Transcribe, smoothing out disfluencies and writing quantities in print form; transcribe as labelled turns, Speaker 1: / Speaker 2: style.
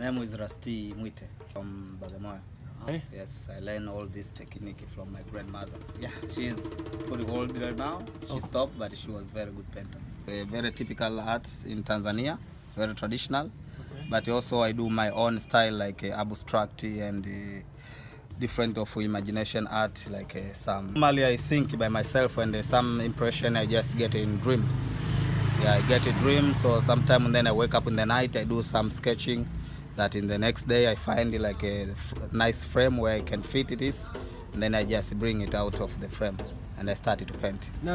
Speaker 1: name is Rusty Mwite from Bagamoyo.
Speaker 2: Okay.
Speaker 1: Yes, I learned all this technique from my grandmother. Yeah, she's pretty old right now. She stopped, but she was very good painter. A very typical arts in Tanzania, very traditional.
Speaker 2: Okay.
Speaker 1: But also I do my own style, like abstract and different of imagination art, like some. Normally I think by myself, and some impression I just get in dreams. Yeah, I get in dreams, or sometime and then I wake up in the night, I do some sketching. That in the next day I find like a nice frame where I can fit it is, and then I just bring it out of the frame and I started to paint.
Speaker 2: No.